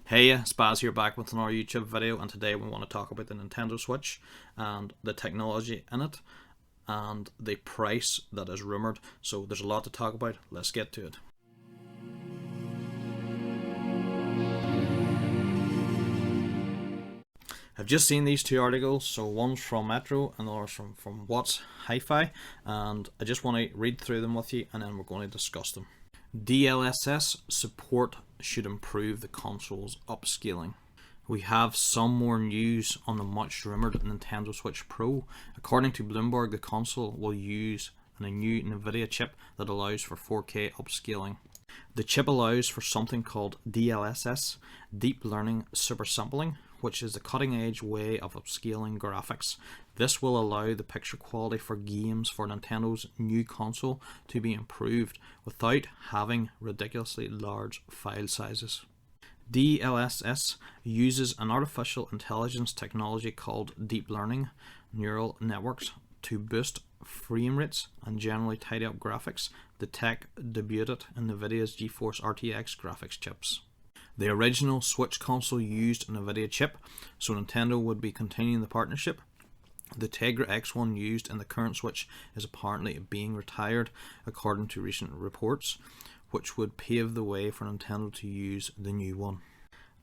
Hey, Spaz here back with another YouTube video, and today we want to talk about the Nintendo Switch and the technology in it and the price that is rumoured. So there's a lot to talk about. Let's get to it. I've just seen these two articles, so one's from Metro and the other's from What's Hi-Fi, and I just want to read through them with you and then we're going to discuss them. DLSS support should improve the console's upscaling. We have some more news on the much rumoured Nintendo Switch Pro. According to Bloomberg, the console will use a new NVIDIA chip that allows for 4K upscaling. The chip allows for something called DLSS, Deep Learning Supersampling, which is the cutting edge way of upscaling graphics. This will allow the picture quality for games for Nintendo's new console to be improved without having ridiculously large file sizes. DLSS uses an artificial intelligence technology called deep learning neural networks to boost frame rates and generally tidy up graphics. The tech debuted in NVIDIA's GeForce RTX graphics chips. The original Switch console used an NVIDIA chip, so Nintendo would be continuing the partnership. The Tegra X1 used in the current Switch is apparently being retired, according to recent reports, which would pave the way for Nintendo to use the new one.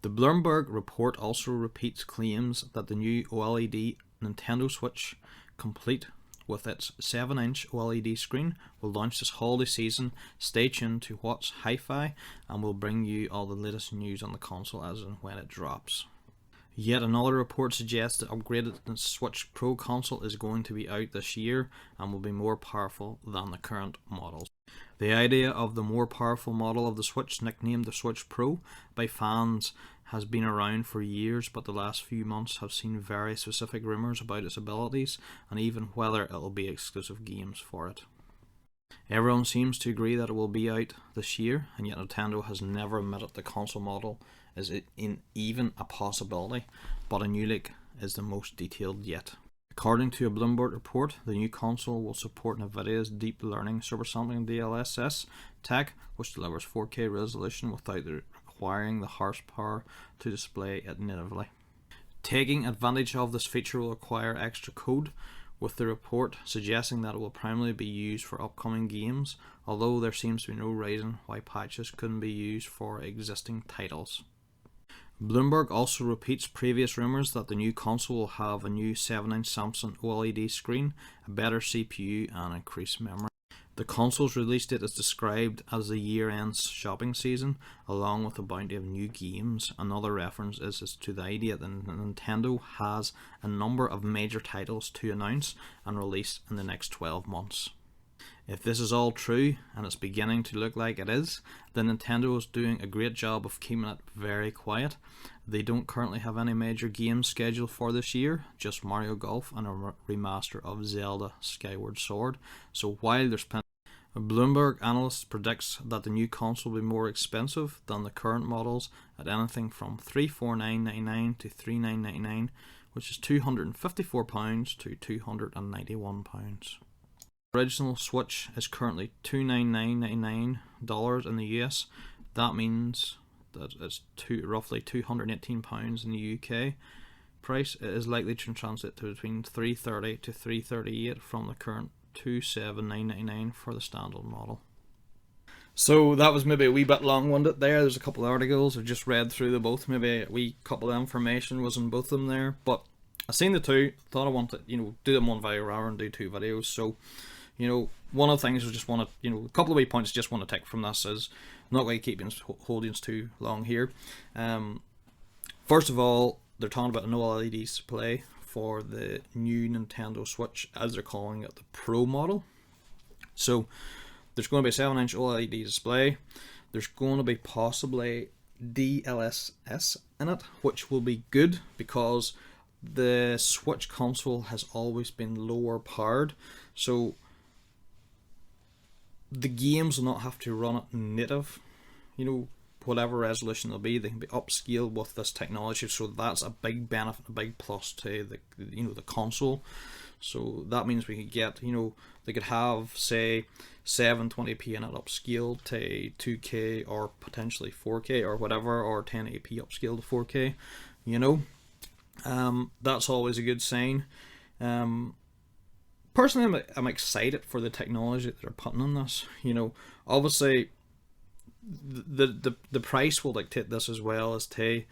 The Bloomberg report also repeats claims that the new OLED Nintendo Switch, complete with its 7-inch OLED screen, will launch this holiday season. Stay tuned to What's Hi-Fi and we'll bring you all the latest news on the console as and when it drops. Yet another report suggests the upgraded Switch Pro console is going to be out this year and will be more powerful than the current models. The idea of the more powerful model of the Switch, nicknamed the Switch Pro by fans, has been around for years, but the last few months have seen very specific rumours about its abilities and even whether it will be exclusive games for it. Everyone seems to agree that it will be out this year, and yet Nintendo has never admitted the console model is even a possibility, but a new leak is the most detailed yet. According to a Bloomberg report, the new console will support NVIDIA's Deep Learning Supersampling DLSS tech, which delivers 4K resolution without requiring the horsepower to display it natively. Taking advantage of this feature will require extra code, with the report suggesting that it will primarily be used for upcoming games, although there seems to be no reason why patches couldn't be used for existing titles. Bloomberg also repeats previous rumours that the new console will have a new 7-inch Samsung OLED screen, a better CPU and increased memory. The console's release date is described as the year-end shopping season, along with a bounty of new games. Another reference is to the idea that Nintendo has a number of major titles to announce and release in the next 12 months. If this is all true, and it's beginning to look like it is, then Nintendo is doing a great job of keeping it very quiet. They don't currently have any major games scheduled for this year, just Mario Golf and a remaster of Zelda Skyward Sword. So while there's plenty, a Bloomberg analyst predicts that the new console will be more expensive than the current models at anything from $349.99 to $39.99, which is £254 to £291. The original Switch is currently $299.99 in the US. That means that it's roughly £218 in the UK price. It is likely to translate to between $330 to $338 from the current $279.99 for the standard model. So that was maybe a wee bit long-winded there. There's a couple of articles I've just read through them both. Maybe a wee couple of information was in both of them there, but I seen the two. Thought I wanted do them one video rather than do two videos. So one of the things I just want to a couple of wee points I just want to take from this is I'm not going to keep holdings too long here. First of all, they're talking about an OLED display for the new Nintendo Switch, as they're calling it, the Pro model. So there's going to be a 7-inch OLED display. There's going to be possibly DLSS in it, which will be good because the Switch console has always been lower powered, so the games will not have to run it native. whatever resolution they'll be, they can be upscaled with this technology. So that's a big benefit, a big plus to the console. So that means we could get, they could have, say, 720p in it upscaled to 2K or potentially 4K or whatever, or 1080p upscaled to 4K. That's always a good sign. Personally, I'm excited for the technology that they're putting in this. Obviously, the price will dictate this as well, as to,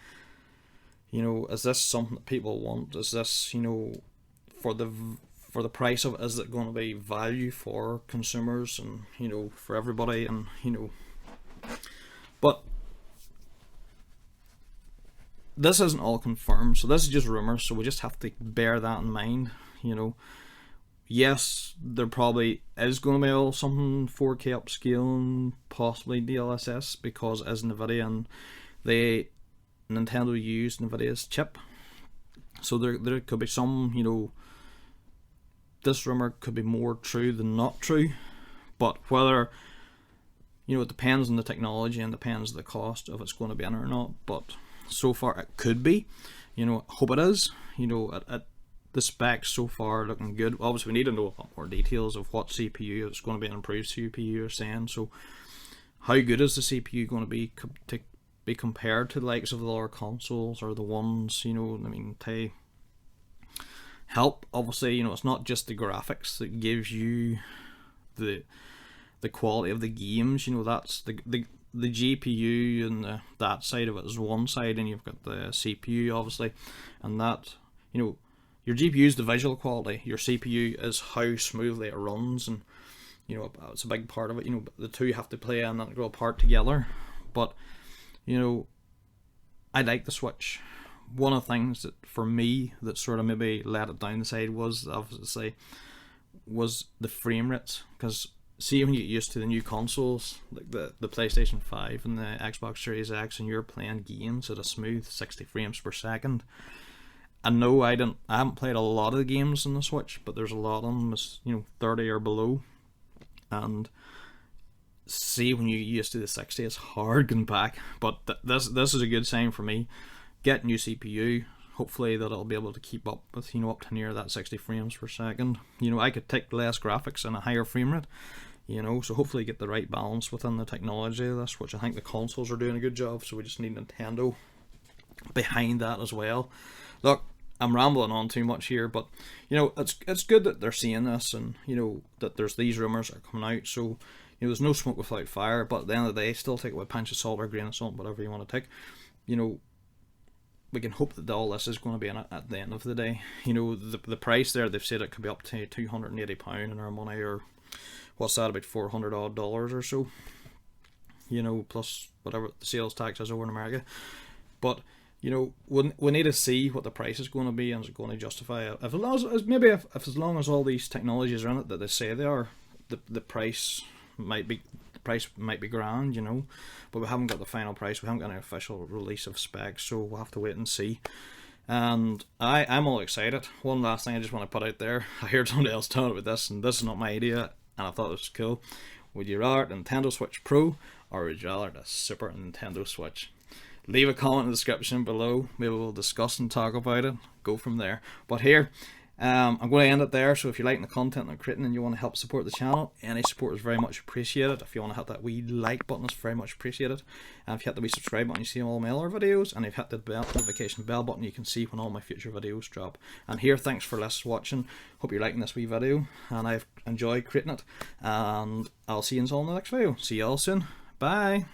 is this something that people want? Is this, for the price of it, is it going to be value for consumers and, for everybody? And, but this isn't all confirmed, so this is just rumors, so we just have to bear that in mind. Yes, there probably is going to be something 4K upscaling, possibly DLSS, because as NVIDIA, and Nintendo used NVIDIA's chip, so there could be some, this rumor could be more true than not true, but whether, it depends on the technology and depends on the cost if it's going to be in or not. But so far it could be, hope it is. At the specs so far looking good. Obviously we need to know a lot more details of what CPU it's going to be, an improved CPU you're saying. So how good is the CPU going to be compared to the likes of the other consoles, or the ones, to help? Obviously, it's not just the graphics that gives you the quality of the games. That's the GPU, and that side of it is one side, and you've got the CPU obviously, and that, your GPU is the visual quality, your CPU is how smoothly it runs, and it's a big part of it. The two have to play and not go apart together. But I like the Switch. One of the things that for me that sort of maybe let it down the side was obviously the frame rates, because see, when you get used to the new consoles like the PlayStation 5 and the Xbox Series X, and you're playing games at a smooth 60 frames per second. And no, I haven't played a lot of the games on the Switch, but there's a lot of them, 30 or below. And see, when you get used to the 60, it's hard going back. But this is a good sign for me. Get new CPU. Hopefully that it'll be able to keep up with, up to near that 60 frames per second. I could take less graphics and a higher frame rate. So hopefully get the right balance within the technology of this, which I think the consoles are doing a good job. So we just need Nintendo behind that as well. Look, I'm rambling on too much here, but it's good that they're seeing this, and that there's these rumors that are coming out. So there's no smoke without fire. But at the end of the day, still take it with a pinch of salt or a grain of salt, whatever you want to take. We can hope that all this is going to be in it at the end of the day. The price there, they've said it could be up to £280 in our money, or what's that, about $400 odd or so. Plus whatever the sales tax is over in America. But we need to see what the price is going to be, and is it going to justify it. If as long as all these technologies are in it that they say they are, the price might be grand, but we haven't got the final price. We haven't got an official release of specs, so we'll have to wait and see. And I'm all excited. One last thing I just want to put out there. I heard somebody else talking about this, and this is not my idea, and I thought it was cool. Would you rather Nintendo Switch Pro, or would you rather the Super Nintendo Switch? Leave a comment in the description below. Maybe we'll discuss and talk about it. Go from there. But here, I'm going to end it there. So if you're liking the content I'm creating and you want to help support the channel, any support is very much appreciated. If you want to hit that wee like button, it's very much appreciated. And if you hit the wee subscribe button, you see all my other videos. And if you hit the notification bell button, you can see when all my future videos drop. And here, thanks for watching. Hope you're liking this wee video, and I've enjoyed creating it. And I'll see you all in the next video. See you all soon. Bye.